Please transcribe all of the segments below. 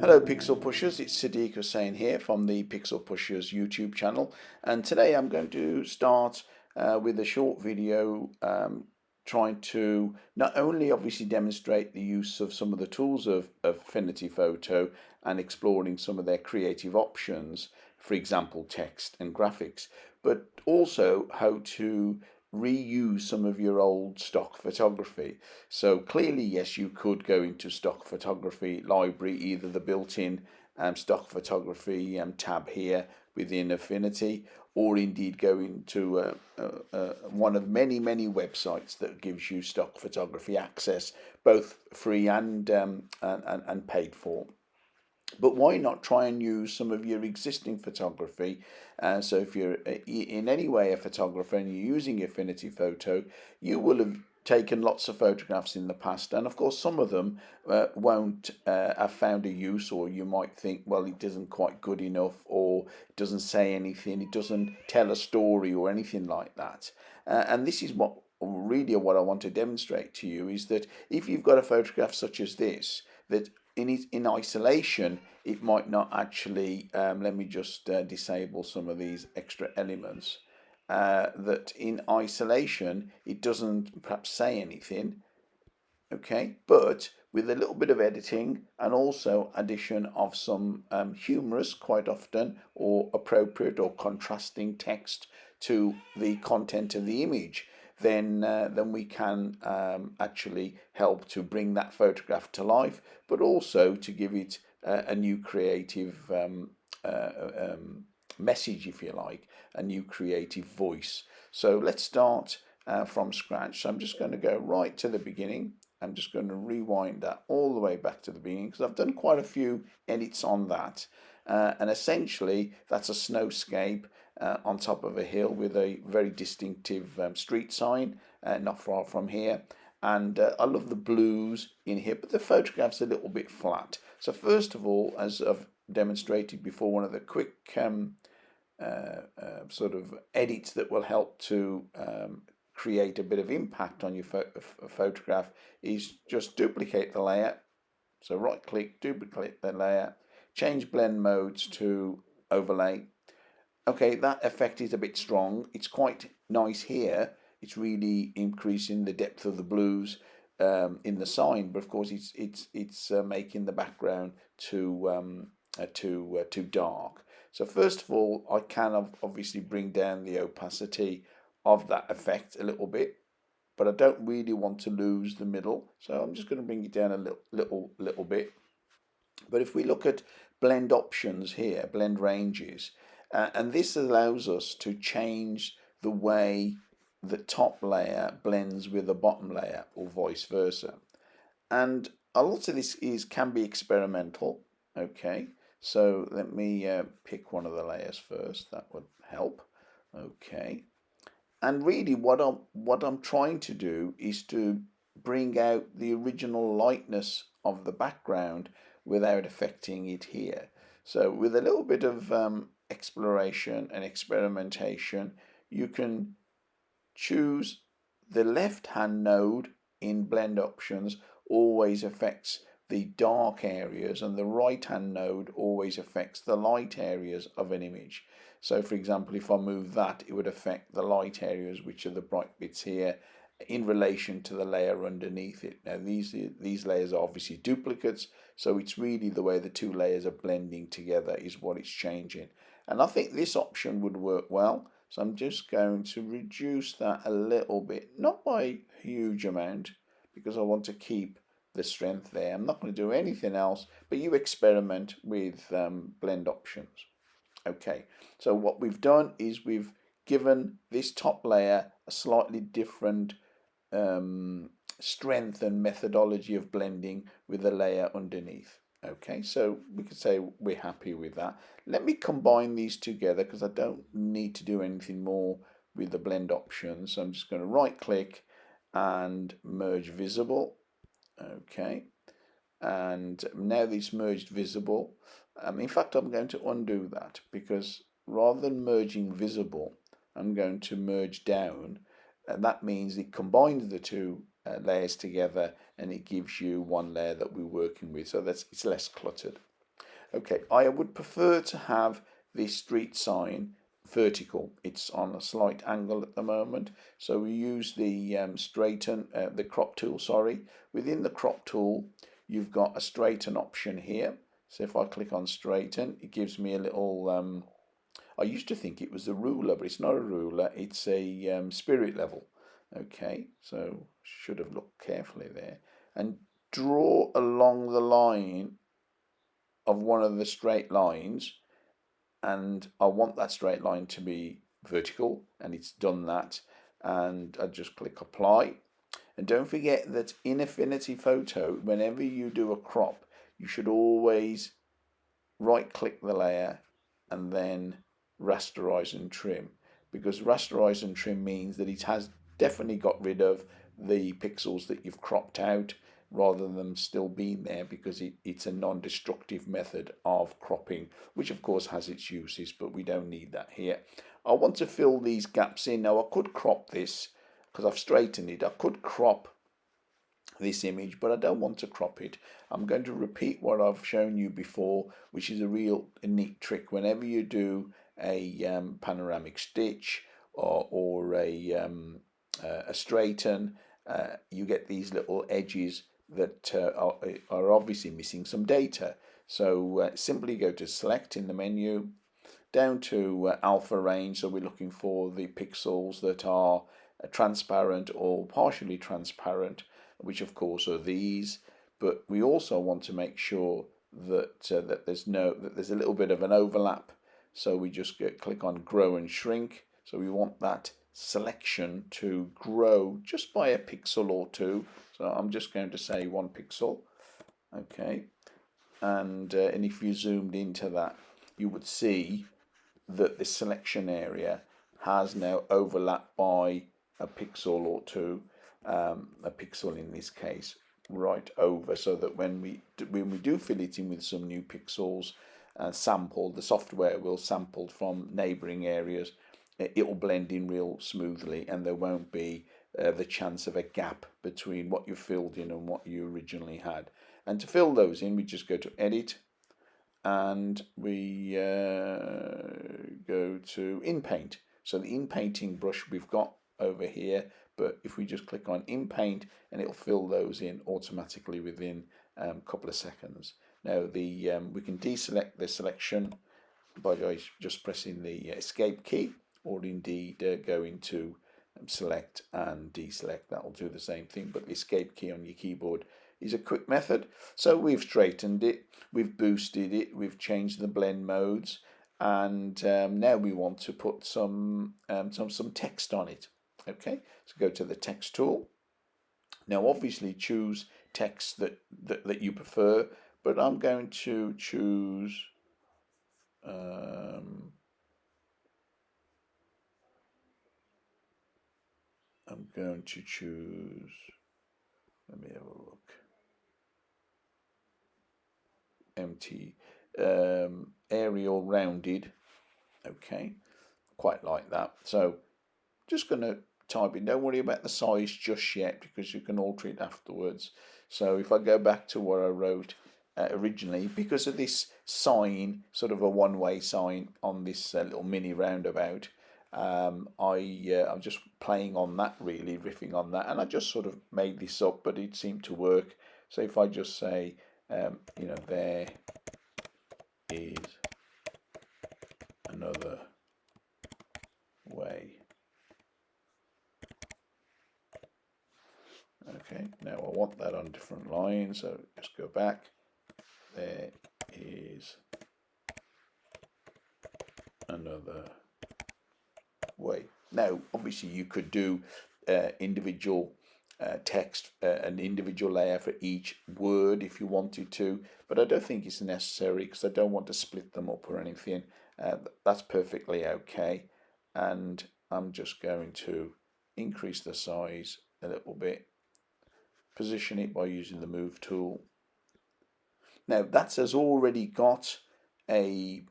Hello Pixel Pushers, it's Sadiq Hussain here from the Pixel Pushers YouTube channel, and today I'm going to start with a short video trying to not only obviously demonstrate the use of some of the tools of Affinity Photo and exploring some of their creative options, for example text and graphics, but also how to reuse some of your old stock photography. So clearly, yes, you could go into stock photography library, either the built-in stock photography tab here within Affinity, or indeed go into one of many websites that gives you stock photography access, both free and paid for. But why not try and use some of your existing photography? So if you're in any way a photographer and you're using Affinity Photo, you will have taken lots of photographs in the past, and of course some of them won't have found a use, or you might think, well, it isn't quite good enough, or it doesn't say anything, it doesn't tell a story or anything like that. And this is what I want to demonstrate to you, is that if you've got a photograph such as this, that in isolation, it might not actually, let me just disable some of these extra elements, that in isolation, it doesn't perhaps say anything, okay, but with a little bit of editing and also addition of some humorous, quite often, or appropriate or contrasting text to the content of the image, then we can actually help to bring that photograph to life, but also to give it a new creative message, if you like, a new creative voice. So let's start from scratch. So I'm just going to go right to the beginning. I'm just going to rewind that all the way back to the beginning, because I've done quite a few edits on that. And essentially, that's a snowscape on top of a hill with a very distinctive street sign not far from here. And I love the blues in here, but the photograph's a little bit flat. So first of all, as I've demonstrated before, one of the quick sort of edits that will help to create a bit of impact on your photograph is just duplicate the layer. So right click, duplicate the layer, change blend modes to overlay. Okay, that effect is a bit strong. It's quite nice here. It's really increasing the depth of the blues in the sign, but of course it's making the background too dark. So first of all, I can obviously bring down the opacity of that effect a little bit, but I don't really want to lose the middle, so I'm just going to bring it down a little bit. But if we look at blend options here, blend ranges, and this allows us to change the way the top layer blends with the bottom layer, or vice versa. And a lot of this can be experimental. Okay, so let me pick one of the layers first. That would help. Okay, and really what I'm trying to do is to bring out the original lightness of the background without affecting it here. So with a little bit of exploration and experimentation, you can choose the left hand node in blend options always affects the dark areas, and the right hand node always affects the light areas of an image. So for example, if I move that, it would affect the light areas, which are the bright bits here, in relation to the layer underneath it. Now these layers are obviously duplicates, so it's really the way the two layers are blending together is what it's changing. And I think this option would work well. So I'm just going to reduce that a little bit, not by a huge amount, because I want to keep the strength there. I'm not going to do anything else, but you experiment with blend options. Okay, so what we've done is we've given this top layer a slightly different strength and methodology of blending with the layer underneath. Okay, so we could say we're happy with that. Let me combine these together because I don't need to do anything more with the blend options. So I'm just going to right click and merge visible. Okay, and now this merged visible. In fact, I'm going to undo that, because rather than merging visible, I'm going to merge down, and that means it combines the two layers together and it gives you one layer that we're working with, so it's less cluttered. Okay, I would prefer to have this street sign vertical. It's on a slight angle at the moment, so we use the the crop tool. Sorry, within the crop tool, you've got a straighten option here. So if I click on straighten, it gives me a little. I used to think it was a ruler, but it's not a ruler. It's a spirit level. Okay, so should have looked carefully there and draw along the line of one of the straight lines, and I want that straight line to be vertical, and it's done that, and I just click apply. And don't forget that in Affinity Photo, whenever you do a crop, you should always right click the layer and then rasterize and trim, because rasterize and trim means that it has definitely got rid of the pixels that you've cropped out rather than them still being there, because it's a non-destructive method of cropping, which of course has its uses, but we don't need that here. I want to fill these gaps in. Now I could crop this because I've straightened it. I could crop this image, but I don't want to crop it. I'm going to repeat what I've shown you before, which is a neat trick. Whenever you do a panoramic stitch or a straighten, you get these little edges that are obviously missing some data. So simply go to select in the menu, down to alpha range. So we're looking for the pixels that are transparent or partially transparent, which of course are these. But we also want to make sure that that there's a little bit of an overlap. So we just click on grow and shrink. So we want that selection to grow just by a pixel or two. So I'm just going to say 1 pixel. Okay, and if you zoomed into that, you would see that the selection area has now overlapped by a pixel or two, a pixel in this case, right over, so that when we do fill it in with some new pixels, sampled, the software will sample from neighbouring areas, it will blend in real smoothly, and there won't be the chance of a gap between what you filled in and what you originally had. And to fill those in, we just go to edit, and we go to inpaint. So the inpainting brush we've got over here, but if we just click on inpaint, and it'll fill those in automatically within a couple of seconds. Now we can deselect the selection by just pressing the escape key, or indeed go into select and deselect. That will do the same thing, but the escape key on your keyboard is a quick method. So we've straightened it, we've boosted it, we've changed the blend modes, and now we want to put some text on it. Okay, so go to the text tool. Now obviously choose text that you prefer, but I'm going to choose let me have a look. Empty, Arial rounded. Okay, quite like that. So just going to type in. Don't worry about the size just yet, because you can alter it afterwards. So if I go back to what I wrote originally, because of this sign, sort of a one-way sign on this little mini roundabout, I'm just playing on that, really riffing on that, and I just sort of made this up, but it seemed to work. So if I just say, there is another way. Okay, now I want that on different lines, so just go back. There is another way. Now, obviously, you could do individual text, an individual layer for each word if you wanted to, but I don't think it's necessary because I don't want to split them up or anything. That's perfectly okay, and I'm just going to increase the size a little bit, position it by using the move tool. Now that has already got a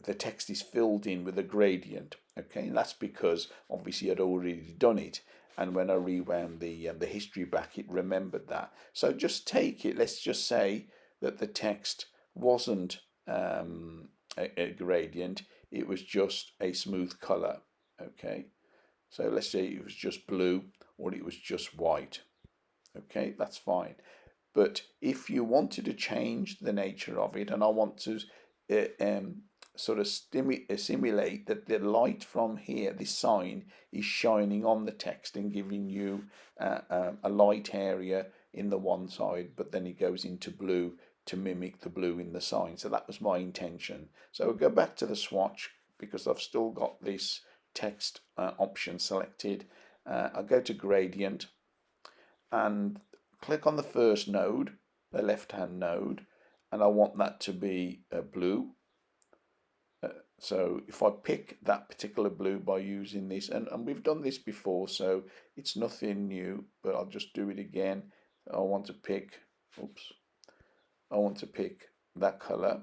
the text is filled in with a gradient. Okay, and that's because obviously I'd already done it, and when I rewound the history back, it remembered that. So just take it. Let's just say that the text wasn't a gradient, it was just a smooth color. Okay, so let's say it was just blue or it was just white. Okay, that's fine. But if you wanted to change the nature of it, and I want to sort of simulate that the light from here, this sign, is shining on the text and giving you a light area in the one side, but then it goes into blue to mimic the blue in the sign. So that was my intention. So I'll go back to the swatch because I've still got this text option selected. I'll go to gradient and click on the first node, the left-hand node, and I want that to be blue. So if I pick that particular blue by using this, and we've done this before, so it's nothing new, but I'll just do it again. I want to pick, I want to pick that color.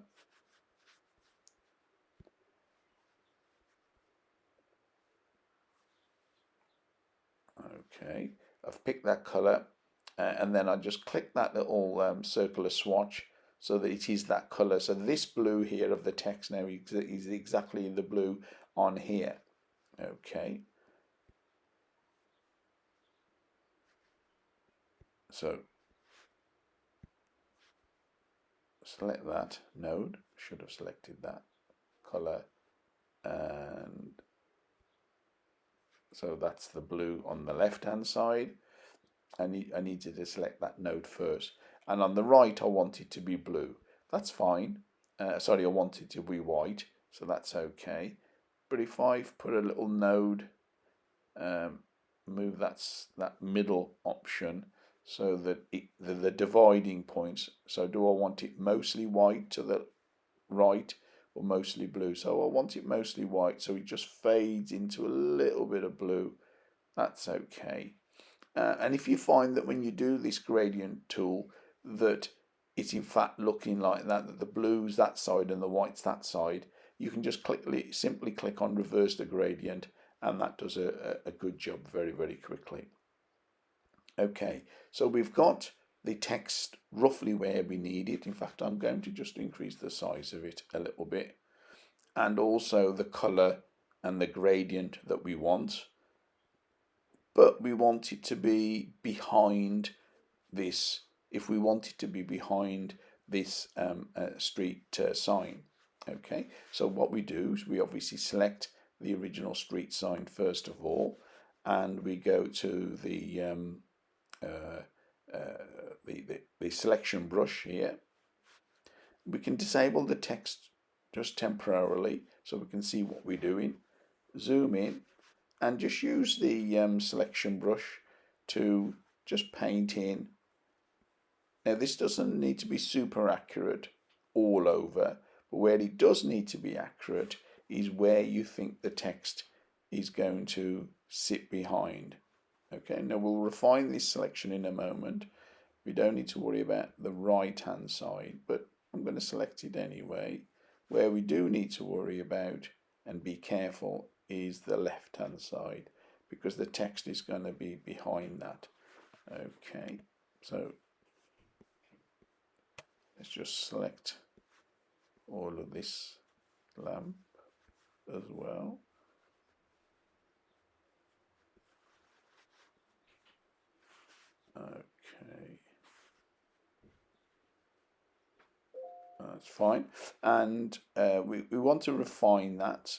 Okay, I've picked that color, and then I just click that little circular swatch so that it is that color. So this blue here of the text now is exactly the blue on here. Okay, so select that node, should have selected that color, and so that's the blue on the left hand side. I needed to select that node first, and on the right I want it to be blue. That's fine. Sorry, I want it to be white, so that's okay. But if I put a little node, move that middle option so that the dividing points. So do I want it mostly white to the right or mostly blue? So I want it mostly white, so it just fades into a little bit of blue. That's okay. And if you find that when you do this gradient tool that it's in fact looking like that the blue's that side and the white's that side, you can just simply click on reverse the gradient, and that does a good job very, very quickly. Okay, so we've got the text roughly where we need it. In fact, I'm going to just increase the size of it a little bit, and also the color and the gradient that we want. But we want it to be behind this, if we want it to be behind this street sign. Okay, so what we do is we obviously select the original street sign first of all, and we go to the selection brush here. We can disable the text just temporarily so we can see what we're doing. Zoom in and just use the selection brush to just paint in. Now this doesn't need to be super accurate all over, but where it does need to be accurate is where you think the text is going to sit behind. Okay, now we'll refine this selection in a moment. We don't need to worry about the right hand side, but I'm going to select it anyway. Where we do need to worry about and be careful is the left hand side, because the text is going to be behind that. Okay, so let's just select all of this lamp as well. Okay, that's fine, and we want to refine that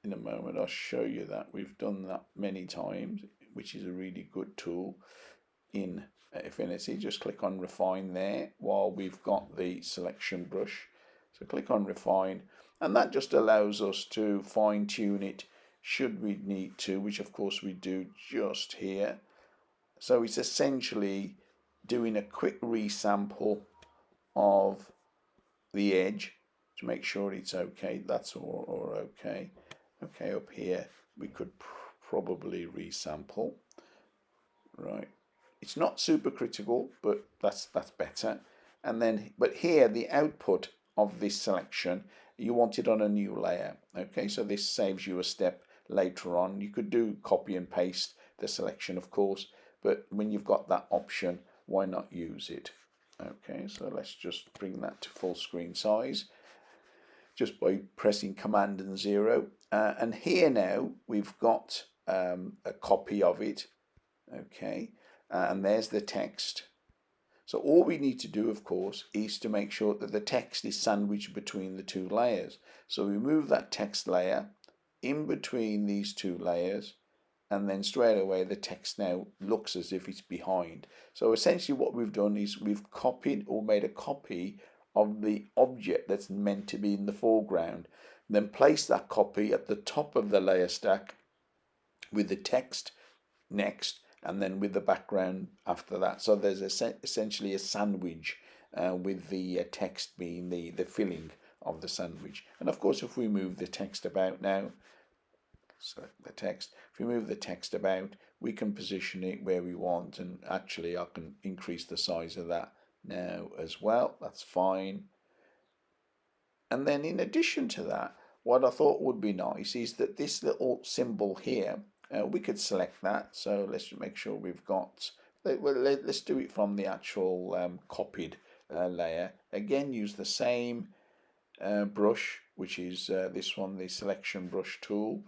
in a moment. I'll show you that. We've done that many times, which is a really good tool in Affinity. Just click on refine there while we've got the selection brush. So click on refine, and that just allows us to fine tune it should we need to, which of course we do just here. So it's essentially doing a quick resample of the edge to make sure it's okay. That's all okay. Okay, up here we could probably resample. Right, it's not super critical, but that's better. And then, but here the output of this selection, you want it on a new layer. Okay, so this saves you a step later on. You could do copy and paste the selection, of course, but when you've got that option, why not use it? Okay, so let's just bring that to full screen size just by pressing Command and 0. And here now we've got a copy of it. Okay, and there's the text. So all we need to do, of course, is to make sure that the text is sandwiched between the two layers. So we move that text layer in between these two layers, and then straight away the text now looks as if it's behind. So essentially what we've done is we've copied or made a copy of the object that's meant to be in the foreground, then place that copy at the top of the layer stack with the text next, and then with the background after that. So there's essentially a sandwich with the text being the filling of the sandwich. And of course, if we move the text about now, select the text. If we move the text about, we can position it where we want, and actually I can increase the size of that now as well. That's fine. And then in addition to that, what I thought would be nice is that this little symbol here, we could select that. So let's make sure we've got, let's do it from the actual copied layer. Again, use the same brush, which is this one, the selection brush tool,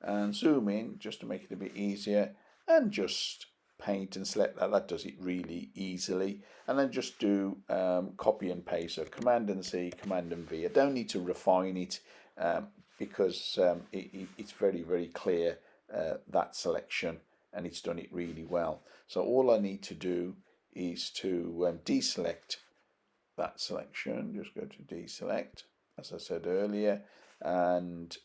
and zoom in just to make it a bit easier, and just paint and select that. That does it really easily. And then just do copy and paste. So Command and C, Command and V. I don't need to refine it because it's very, very clear that selection, and it's done it really well. So all I need to do is to deselect that selection. Just go to deselect, as I said earlier, and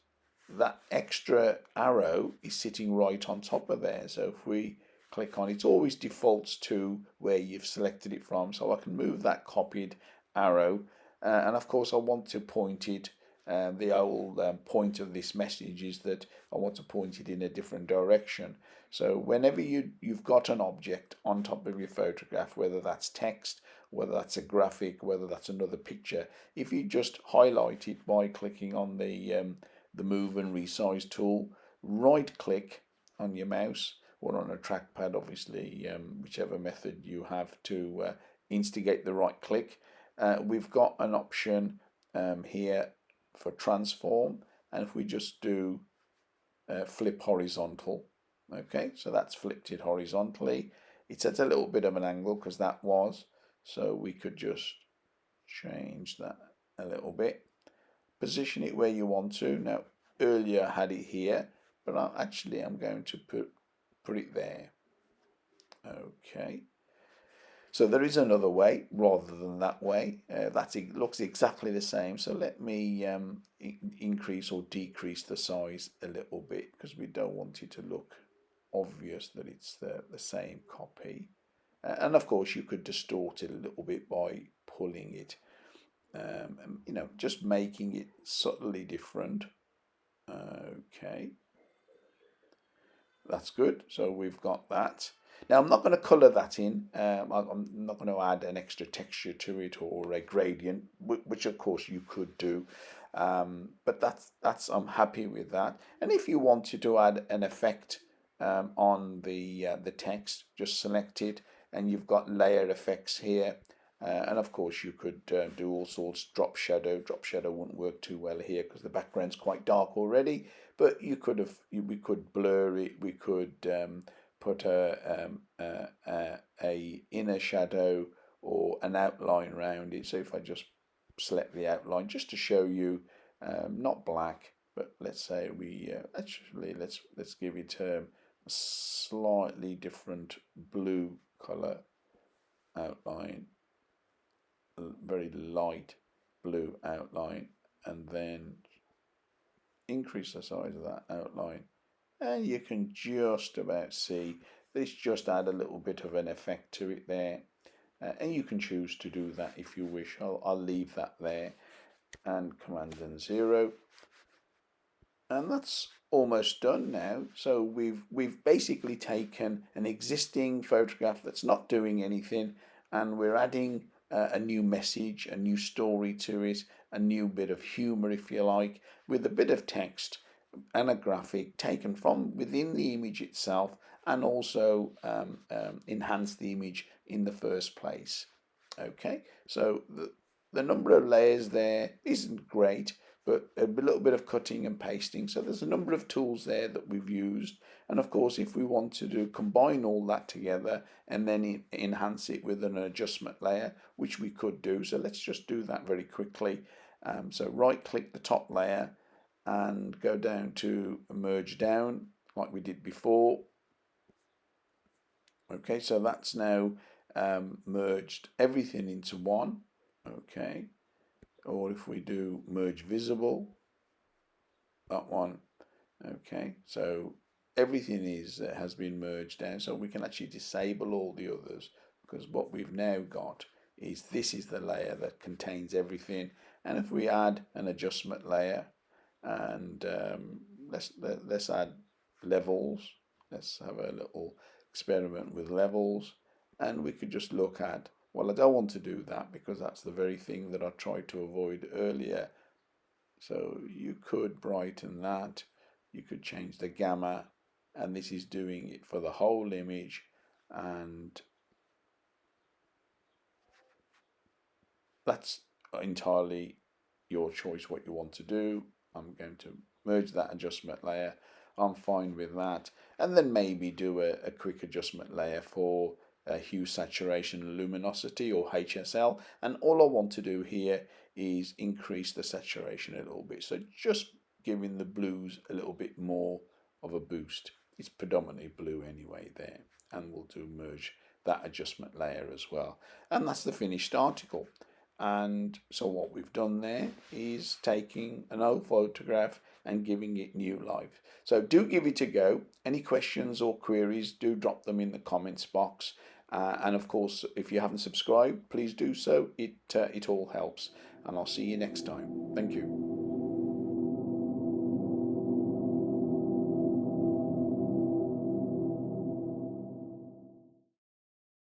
that extra arrow is sitting right on top of there. So if we click on it, it always defaults to where you've selected it from. So I can move that copied arrow, and of course I want to point it. The old point of this message is that I want to point it in a different direction. So whenever you've got an object on top of your photograph, whether that's text, whether that's a graphic, whether that's another picture, if you just highlight it by clicking on the move and resize tool, right click on your mouse or on a trackpad, obviously, whichever method you have to instigate the right click. We've got an option here for transform, and if we just do flip horizontal, okay, so that's flipped it horizontally. It's at a little bit of an angle because that was, so we could just change that a little bit, position it where you want to. Now earlier I had it here, but I'm going to put it there. Okay, so there is another way rather than that way. It looks exactly the same. So let me increase or decrease the size a little bit because we don't want it to look obvious that it's the same copy. And of course you could distort it a little bit by pulling it, just making it subtly different. Okay, that's good. So we've got that. Now I'm not going to colour that in. I'm not going to add an extra texture to it or a gradient, which of course you could do. But that's I'm happy with that. And if you wanted to add an effect on the text, just select it, and you've got layer effects here. And of course you could do all sorts. Drop shadow wouldn't work too well here because the background's quite dark already. But we could blur it. We could put a inner shadow or an outline around it. So if I just select the outline, just to show you, not black, but let's say we let's give it a slightly different blue color outline, very light blue outline, and then increase the size of that outline, and you can just about see this. Just add a little bit of an effect to it there, and you can choose to do that if you wish. I'll leave that there, and Command and 0, and that's almost done now. So we've basically taken an existing photograph that's not doing anything, and we're adding a new message, a new story to it, a new bit of humor, if you like, with a bit of text and a graphic taken from within the image itself, and also enhance the image in the first place. Okay, so the number of layers there isn't great, but a little bit of cutting and pasting. So there's a number of tools there that we've used. And of course, if we want to combine all that together and then enhance it with an adjustment layer, which we could do. So let's just do that very quickly. So right click the top layer and go down to merge down like we did before. Okay, so that's now merged everything into one. Okay, or if we do merge visible, that one. Okay, so everything has been merged down, so we can actually disable all the others, because what we've now got is this is the layer that contains everything. And if we add an adjustment layer, and let's add levels. Let's have a little experiment with levels, and we could just look at, well, I don't want to do that because that's the very thing that I tried to avoid earlier. So you could brighten that, you could change the gamma, and this is doing it for the whole image. And that's entirely your choice what you want to do. I'm going to merge that adjustment layer. I'm fine with that. And then maybe do a quick adjustment layer for hue, saturation, luminosity, or HSL. And all I want to do here is increase the saturation a little bit. So just giving the blues a little bit more of a boost. It's predominantly blue anyway there. And we'll do merge that adjustment layer as well. And that's the finished article. And so what we've done there is taking an old photograph and giving it new life. So do give it a go. Any questions or queries, do drop them in the comments box. And of course, if you haven't subscribed, please do so. It all helps. And I'll see you next time. Thank you.